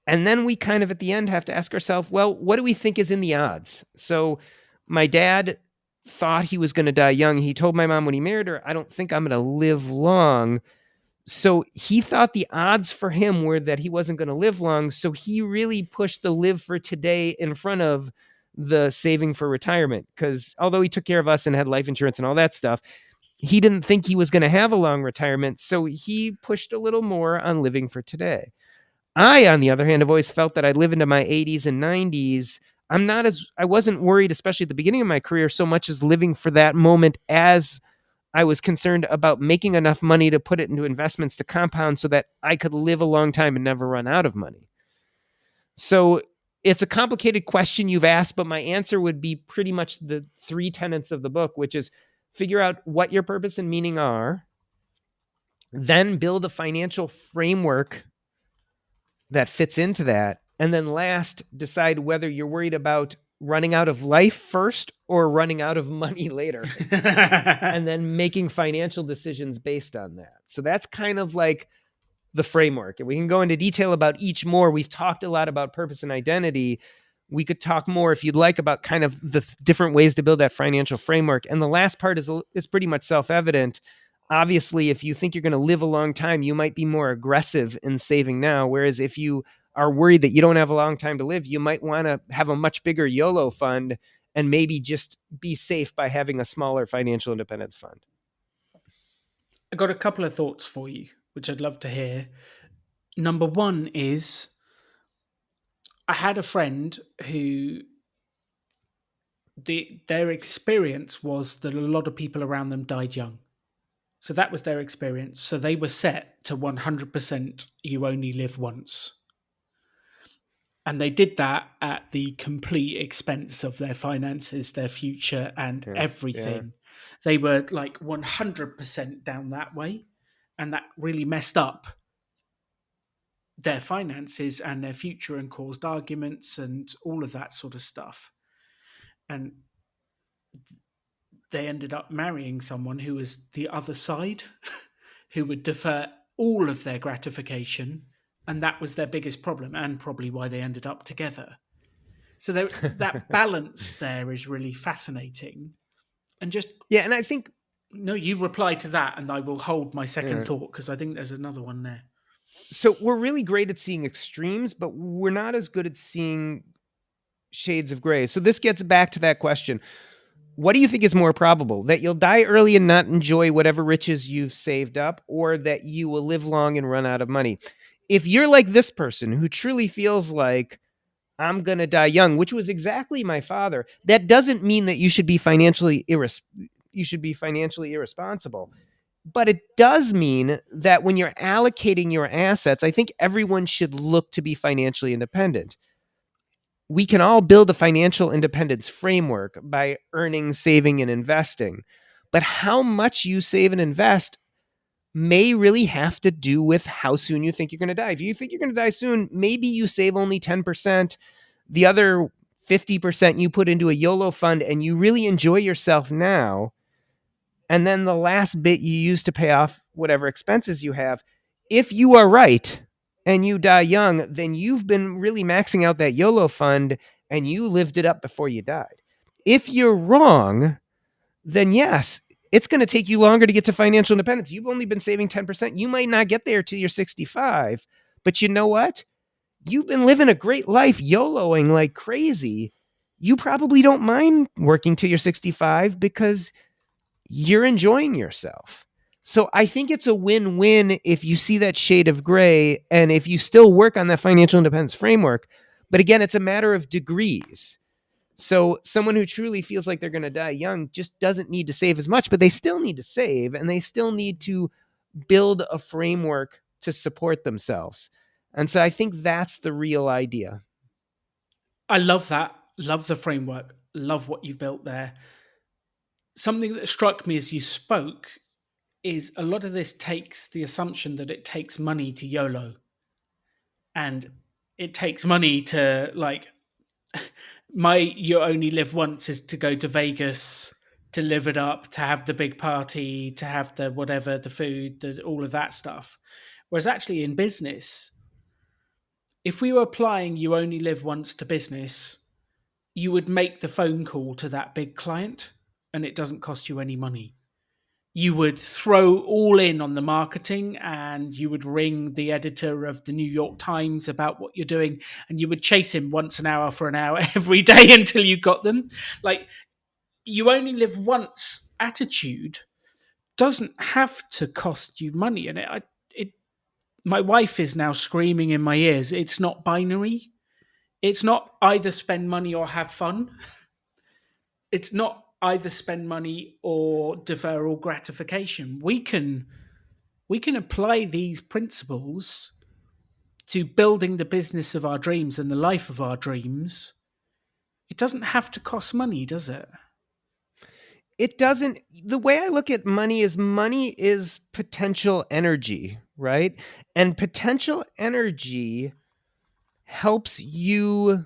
S2: And then we kind of at the end have to ask ourselves, well, what do we think is in the odds? So my dad thought he was going to die young. He told my mom when he married her, I don't think I'm going to live long. So he thought the odds for him were that he wasn't going to live long. So he really pushed the live for today in front of the saving for retirement. Because although he took care of us and had life insurance and all that stuff, he didn't think he was going to have a long retirement. So he pushed a little more on living for today. I, on the other hand, have always felt that I'd live into my 80s and 90s I wasn't worried, especially at the beginning of my career, so much as living for that moment, as I was concerned about making enough money to put it into investments to compound so that I could live a long time and never run out of money. So it's a complicated question you've asked, but my answer would be pretty much the three tenets of the book, which is figure out what your purpose and meaning are, then build a financial framework that fits into that. And then last, decide whether you're worried about running out of life first or running out of money later. And then making financial decisions based on that. So that's kind of like the framework. And we can go into detail about each more. We've talked a lot about purpose and identity. We could talk more if you'd like about kind of the different ways to build that financial framework. And the last part is pretty much self-evident. Obviously, if you think you're going to live a long time, you might be more aggressive in saving now. Whereas if you are worried that you don't have a long time to live, you might want to have a much bigger YOLO fund and maybe just be safe by having a smaller financial independence fund.
S1: I got a couple of thoughts for you, which I'd love to hear. Number one is I had a friend who their experience was that a lot of people around them died young. So that was their experience. So they were set to 100% you only live once. And they did that at the complete expense of their finances, their future, and
S2: Yeah.
S1: everything. They were like 100% down that way. And that really messed up their finances and their future and caused arguments and all of that sort of stuff. And they ended up marrying someone who was the other side, who would defer all of their gratification. And that was their biggest problem, and probably why they ended up together. So that balance there is really fascinating. And just,
S2: Yeah, and I think
S1: no, you reply to that, and I will hold my second thought because I think there's another one there.
S2: so we're really great at seeing extremes, but we're not as good at seeing shades of gray. So this gets back to that question. What do you think is more probable? That you'll die early and not enjoy whatever riches you've saved up, or that you will live long and run out of money? If you're like this person who truly feels like I'm going to die young, which was exactly my father, that doesn't mean that you should be financially irresponsible. But it does mean that when you're allocating your assets, I think everyone should look to be financially independent. We can all build a financial independence framework by earning, saving, and investing. But how much you save and invest may really have to do with how soon you think you're going to die. If you think you're going to die soon, maybe you save only 10%. The other 50% you put into a YOLO fund and you really enjoy yourself now. And then the last bit you use to pay off whatever expenses you have. If you are right and you die young, then you've been really maxing out that YOLO fund and you lived it up before you died. If you're wrong, then yes, it's going to take you longer to get to financial independence. You've only been saving 10%. You might not get there till you're 65. But you know what? You've been living a great life, YOLOing like crazy. You probably don't mind working till you're 65 because you're enjoying yourself. So I think it's a win-win if you see that shade of gray and if you still work on that financial independence framework. But again, it's a matter of degrees. So someone who truly feels like they're going to die young just doesn't need to save as much, but they still need to save and they still need to build a framework to support themselves. And so I think that's the real idea.
S1: I love that. Love the framework. Love what you've built there. Something that struck me as you spoke is a lot of this takes the assumption that it takes money to YOLO. And it takes money to, like, my you only live once is to go to Vegas, to live it up, to have the big party, to have the whatever, the food, all of that stuff. Whereas actually in business, if we were applying you only live once to business, you would make the phone call to that big client and it doesn't cost you any money. You would throw all in on the marketing and you would ring the editor of the New York Times about what you're doing and you would chase him once an hour for an hour every day until you got them. Like, you only live once attitude doesn't have to cost you money. And my wife is now screaming in my ears, it's not binary. It's not either spend money or have fun. It's not either spend money or defer all gratification. We can apply these principles to building the business of our dreams and the life of our dreams. It doesn't have to cost money, does it?
S2: It doesn't. The way I look at money is potential energy, right? And potential energy helps you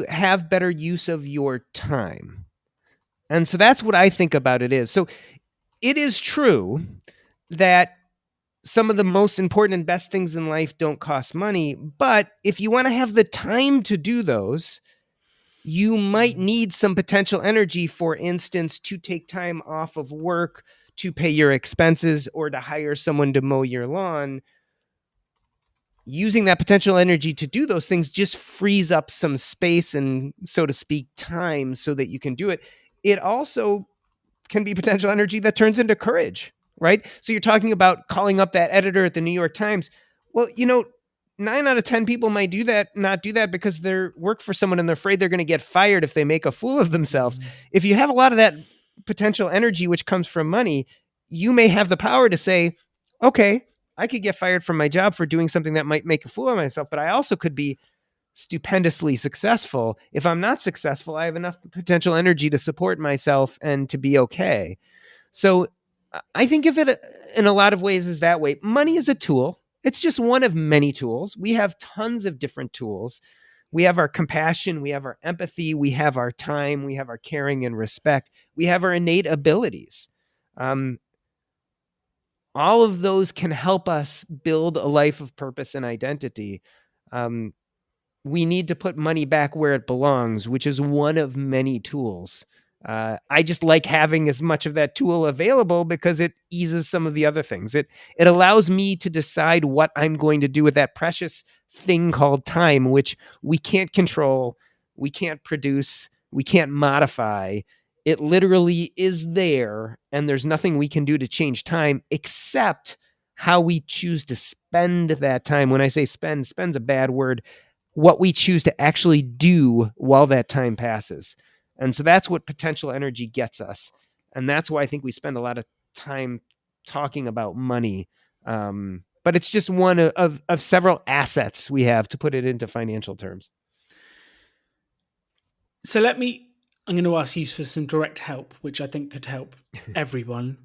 S2: have better use of your time. And so that's what I think about it is. So it is true that some of the most important and best things in life don't cost money, but if you want to have the time to do those, you might need some potential energy, for instance, to take time off of work to pay your expenses or to hire someone to mow your lawn. Using that potential energy to do those things just frees up some space and, so to speak, time so that you can do it. It also can be potential energy that turns into courage, right? So you're talking about calling up that editor at the New York Times. Well, 9 out of 10 people might not do that because they're work for someone and they're afraid they're going to get fired if they make a fool of themselves.
S1: Mm.
S2: If you have a lot of that potential energy, which comes from money, you may have the power to say, okay, I could get fired from my job for doing something that might make a fool of myself, but I also could be stupendously successful. If I'm not successful, I have enough potential energy to support myself and to be okay. So I think of it in a lot of ways as that way. Money is a tool. It's just one of many tools. We have tons of different tools. We have our compassion, we have our empathy, we have our time, we have our caring and respect, we have our innate abilities. Um, all of those can help us build a life of purpose and identity. Um, we need to put money back where it belongs, which is one of many tools. I just like having as much of that tool available because it eases some of the other things. It allows me to decide what I'm going to do with that precious thing called time, which we can't control, we can't produce, we can't modify. It literally is there, and there's nothing we can do to change time except how we choose to spend that time. When I say spend's a bad word. What we choose to actually do while that time passes. And so that's what potential energy gets us. And that's why I think we spend a lot of time talking about money. But it's just one of several assets we have, to put it into financial terms.
S1: So I'm going to ask you for some direct help, which I think could help everyone.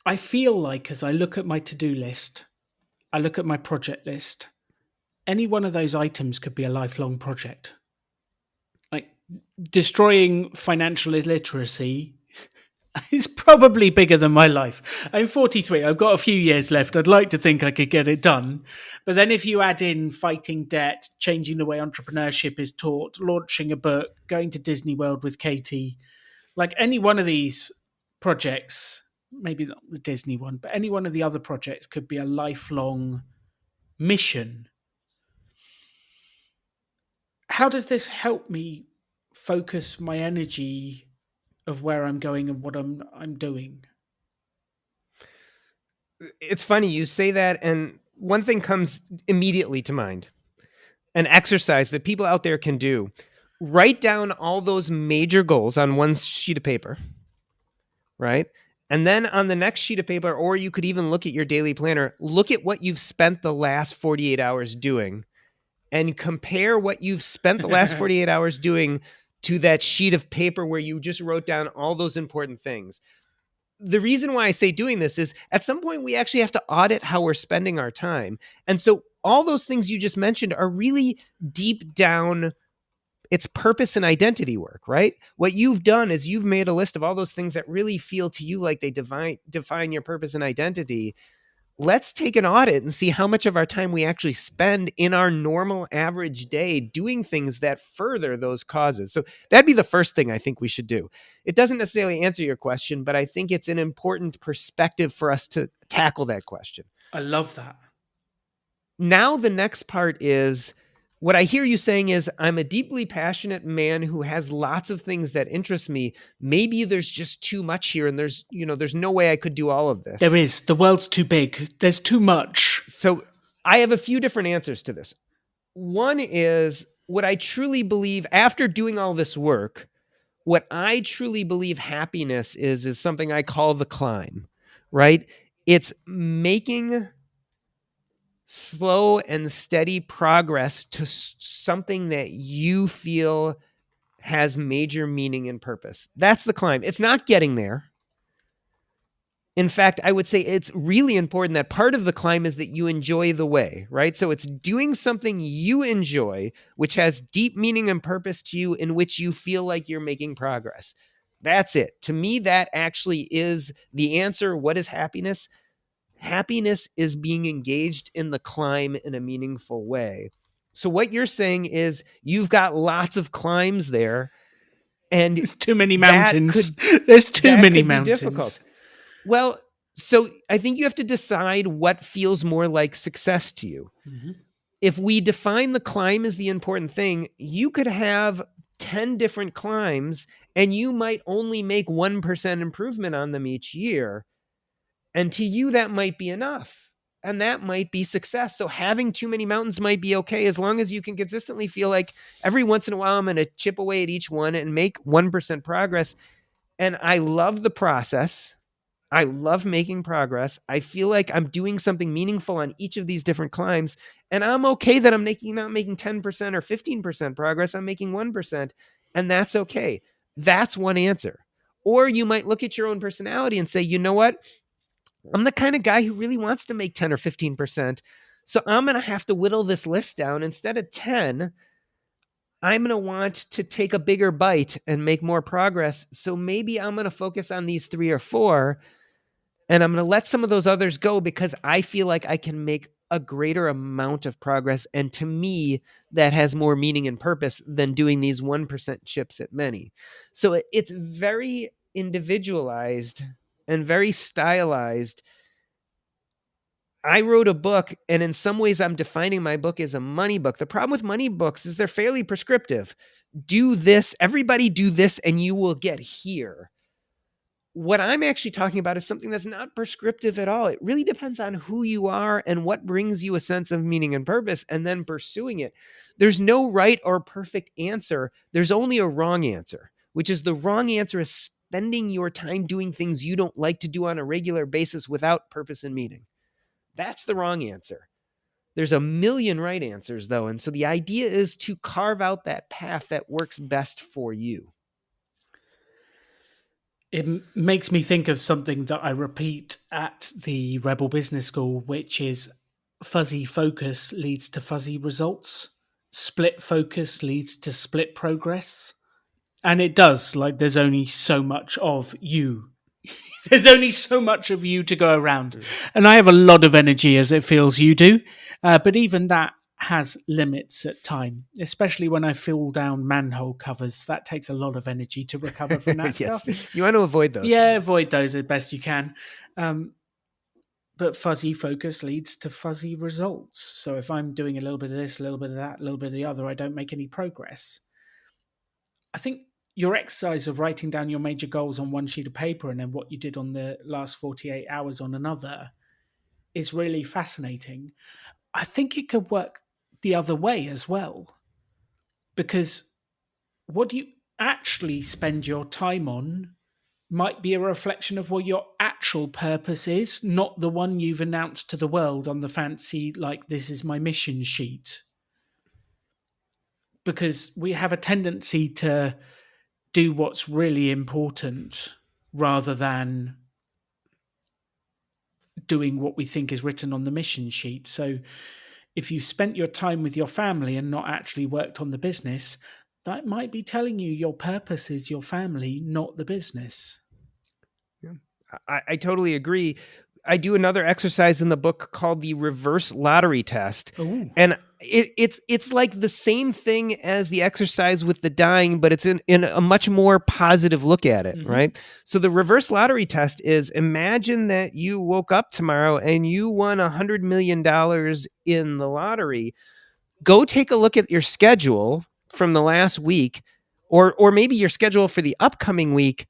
S1: I feel like as I look at my to do list, I look at my project list, any one of those items could be a lifelong project. Like destroying financial illiteracy is probably bigger than my life. I'm 43. I've got a few years left. I'd like to think I could get it done. But then if you add in fighting debt, changing the way entrepreneurship is taught, launching a book, going to Disney World with Katie, like any one of these projects, maybe not the Disney one, but any one of the other projects could be a lifelong mission. How does this help me focus my energy of where I'm going and what I'm doing?
S2: It's funny you say that, and one thing comes immediately to mind: an exercise that people out there can do. Write down all those major goals on one sheet of paper, right? And then on the next sheet of paper, or you could even look at your daily planner, look at what you've spent the last 48 hours doing and compare what you've spent the last 48 hours doing to that sheet of paper where you just wrote down all those important things. The reason why I say doing this is at some point we actually have to audit how we're spending our time. And so all those things you just mentioned are really deep down, it's purpose and identity work, right? What you've done is you've made a list of all those things that really feel to you like they define your purpose and identity. Let's take an audit and see how much of our time we actually spend in our normal average day doing things that further those causes. So that'd be the first thing I think we should do. It doesn't necessarily answer your question, but I think it's an important perspective for us to tackle that question.
S1: I love that.
S2: Now, the next part is, what I hear you saying is, I'm a deeply passionate man who has lots of things that interest me. Maybe there's just too much here, and there's no way I could do all of this.
S1: There is. The world's too big. There's too much.
S2: So I have a few different answers to this. One is what I truly believe after doing all this work, what I truly believe happiness is something I call the climb, right? It's making slow and steady progress to something that you feel has major meaning and purpose. That's the climb. It's not getting there. In fact, I would say it's really important that part of the climb is that you enjoy the way, right? So it's doing something you enjoy, which has deep meaning and purpose to you, in which you feel like you're making progress. That's it. To me, that actually is the answer. What is happiness? Happiness is being engaged in the climb in a meaningful way. So, what you're saying is you've got lots of climbs there, and
S1: There's too many
S2: that
S1: mountains.
S2: could
S1: There's too
S2: that
S1: many
S2: could be difficult.
S1: mountains.
S2: Well, so I think you have to decide what feels more like success to you.
S1: Mhm.
S2: If we define the climb as the important thing, you could have 10 different climbs and you might only make 1% improvement on them each year. And to you, that might be enough. And that might be success. So having too many mountains might be okay as long as you can consistently feel like every once in a while I'm going to chip away at each one and make 1% progress. And I love the process. I love making progress. I feel like I'm doing something meaningful on each of these different climbs. And I'm okay that I'm not making 10% or 15% progress. I'm making 1%. And that's okay. That's one answer. Or you might look at your own personality and say, you know what? I'm the kind of guy who really wants to make 10 or 15%. So I'm going to have to whittle this list down. Instead of 10, I'm going to want to take a bigger bite and make more progress. So maybe I'm going to focus on these 3 or 4 and I'm going to let some of those others go because I feel like I can make a greater amount of progress. And to me, that has more meaning and purpose than doing these 1% chips at many. So it's very individualized and very stylized. I wrote a book, and in some ways, I'm defining my book as a money book. The problem with money books is they're fairly prescriptive. Do this, everybody do this, and you will get here. What I'm actually talking about is something that's not prescriptive at all. It really depends on who you are and what brings you a sense of meaning and purpose, and then pursuing it. There's no right or perfect answer. There's only a wrong answer, which is the wrong answer is spending your time doing things you don't like to do on a regular basis without purpose and meaning. That's the wrong answer. There's a million right answers, though. And so the idea is to carve out that path that works best for you.
S1: It makes me think of something that I repeat at the Rebel Business School, which is fuzzy focus leads to fuzzy results. Split focus leads to split progress. And it does. Like, there's only so much of you. There's only so much of you to go around. And I have a lot of energy as it feels you do. But even that has limits at time, especially when I fill down manhole covers. That takes a lot of energy to recover from that
S2: Yes,
S1: stuff.
S2: you want to avoid those.
S1: Yeah, avoid those as best you can. But fuzzy focus leads to fuzzy results. So if I'm doing a little bit of this, a little bit of that, a little bit of the other, I don't make any progress. I think your exercise of writing down your major goals on one sheet of paper and then what you did on the last 48 hours on another is really fascinating. I think it could work the other way as well, because what you actually spend your time on might be a reflection of what your actual purpose is, not the one you've announced to the world on the fancy, like, this is my mission sheet. Because we have a tendency to do what's really important rather than doing what we think is written on the mission sheet. So if you spent your time with your family and not actually worked on the business, that might be telling you your purpose is your family, not the business.
S2: Yeah. I totally agree. I do another exercise in the book called the reverse lottery test.
S1: Oh.
S2: And it's like the same thing as the exercise with the dying, but it's in a much more positive look at it, right? So the reverse lottery test is imagine that you woke up tomorrow and you won $100 million in the lottery. Go take a look at your schedule from the last week, or maybe your schedule for the upcoming week,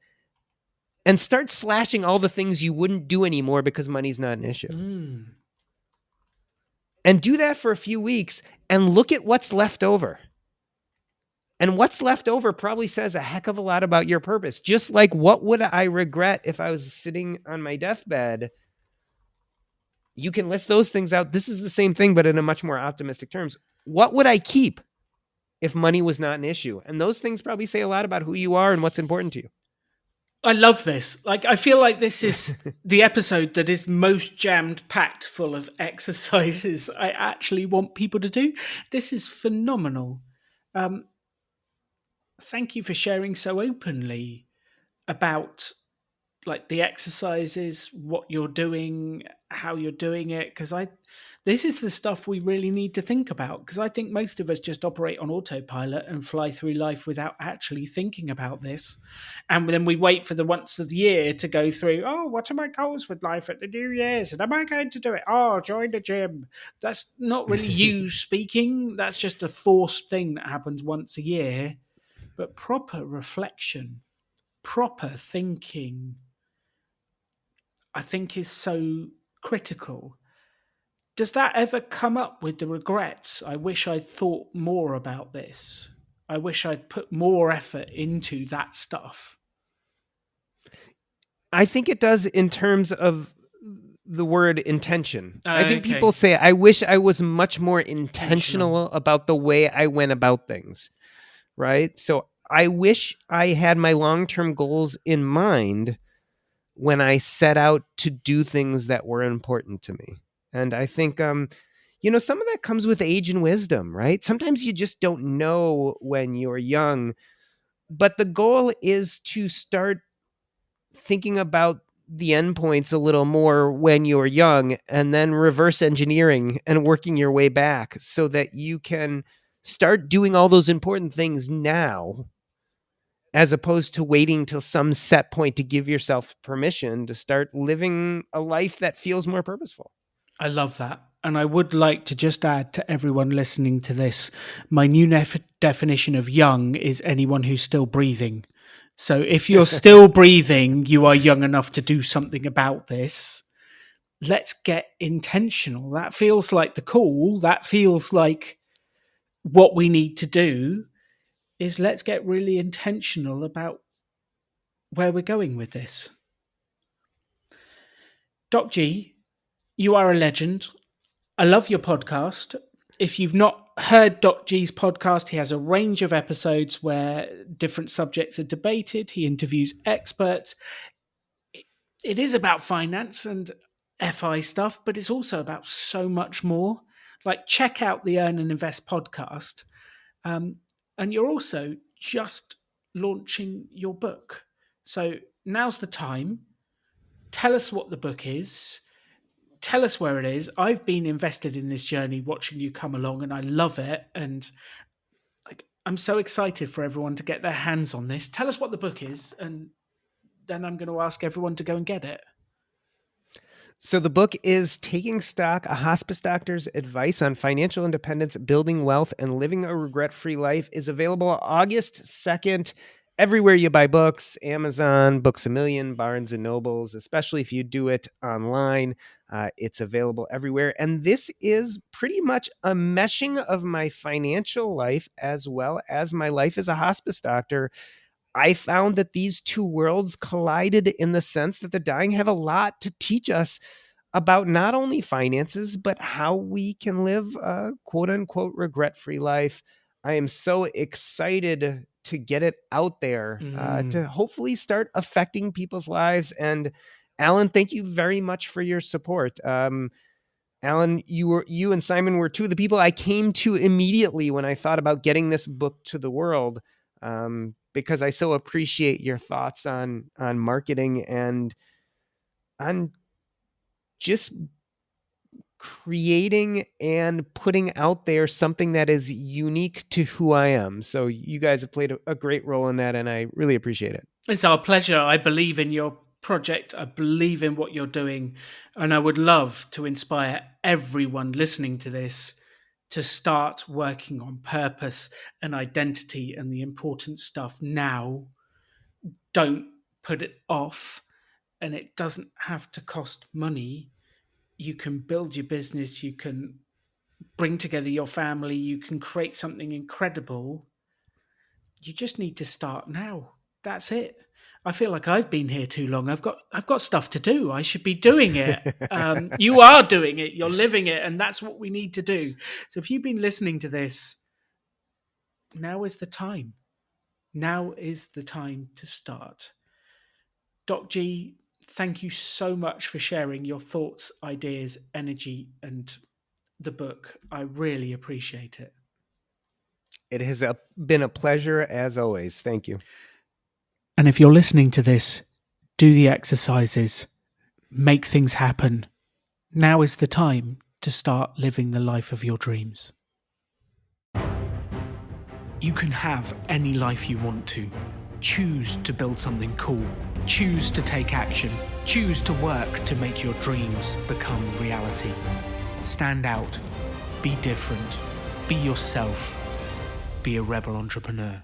S2: and start slashing all the things you wouldn't do anymore because money's not an issue. And do that for a few weeks and look at what's left over. And what's left over probably says a heck of a lot about your purpose. Just like, what would I regret if I was sitting on my deathbed? You can list those things out. This is the same thing, but in a much more optimistic terms. What would I keep if money was not an issue? And those things probably say a lot about who you are and what's important to you.
S1: I love this. Like, I feel like this is the episode that is most jammed packed full of exercises I actually want people to do. This is phenomenal. Um, Thank you for sharing so openly about like the exercises, what you're doing, how you're doing it. Because this is the stuff we really need to think about. Because I think most of us just operate on autopilot and fly through life without actually thinking about this. And then we wait for the once of the year to go through, oh, what are my goals with life at the New Year's? And am I going to do it? Oh, join the gym. That's not really you speaking. That's just a forced thing that happens once a year. But proper reflection, proper thinking, I think is so critical. Does that ever come up with the regrets? I wish I'd thought more about this. I wish I'd put more effort into that stuff.
S2: I think it does in terms of the word intention. I think people
S1: Okay,
S2: say, I wish I was much more
S1: intentional.
S2: intentional about the way I went about things, right? So I wish I had my long term goals in mind when I set out to do things that were important to me. And I think, some of that comes with age and wisdom, right? Sometimes you just don't know when you're young, but the goal is to start thinking about the endpoints a little more when you're young and then reverse engineering and working your way back so that you can start doing all those important things now as opposed to waiting till some set point to give yourself permission to start living a life that feels more purposeful.
S1: I love that. And I would like to just add to everyone listening to this my new definition of young is anyone who's still breathing. So if you're still breathing, you are young enough to do something about this. Let's get intentional. That feels like the call. That feels like what we need to do is let's get really intentional about where we're going with this. Doc G, you are a legend. I love your podcast. If you've not heard Doc G's podcast, he has a range of episodes where different subjects are debated. He interviews experts. It is about finance and FI stuff, but it's also about so much more. Like, check out the Earn and Invest podcast. Um, and you're also just launching your book. So now's the time. Tell us what the book is. Tell us where it is. I've been invested in this journey watching you come along and I love it. And like, I'm so excited for everyone to get their hands on this. Tell us what the book is, and then I'm going to ask everyone to go and get it.
S2: So the book is Taking Stock, a hospice doctor's advice on financial independence, building wealth, and living a regret-free life is available August 2nd. Everywhere you buy books, Amazon, Books A Million, Barnes and Nobles, especially if you do it online. It's available everywhere. And this is pretty much a meshing of my financial life as well as my life as a hospice doctor. I found that these two worlds collided in the sense that the dying have a lot to teach us about not only finances, but how we can live a quote unquote regret free life. I am so excited to get it out there to hopefully start affecting people's lives. And Alan, thank you very much for your support. Alan, you and Simon were two of the people I came to immediately when I thought about getting this book to the world, because I so appreciate your thoughts on marketing and on just creating and putting out there something that is unique to who I am. So you guys have played a great role in that, and I really appreciate it.
S1: It's our pleasure. I believe in your project. I believe in what you're doing. And I would love to inspire everyone listening to this to start working on purpose and identity and the important stuff now. Don't put it off. And it doesn't have to cost money. You can build your business. You can bring together your family, you can create something incredible. You just need to start now. That's it. I feel like I've been here too long. I've got stuff to do. I should be doing it. You are doing it. You're living it, and that's what we need to do. So if you've been listening to this, now is the time. Now is the time to start. Doc G, thank you so much for sharing your thoughts, ideas, energy, and the book. I really appreciate it.
S2: It has been a pleasure as always. Thank you.
S1: And if you're listening to this, do the exercises, make things happen. Now is the time to start living the life of your dreams. You can have any life you want to. Choose to build something cool. Choose to take action. Choose to work to make your dreams become reality. Stand out. Be different. Be yourself. Be a rebel entrepreneur.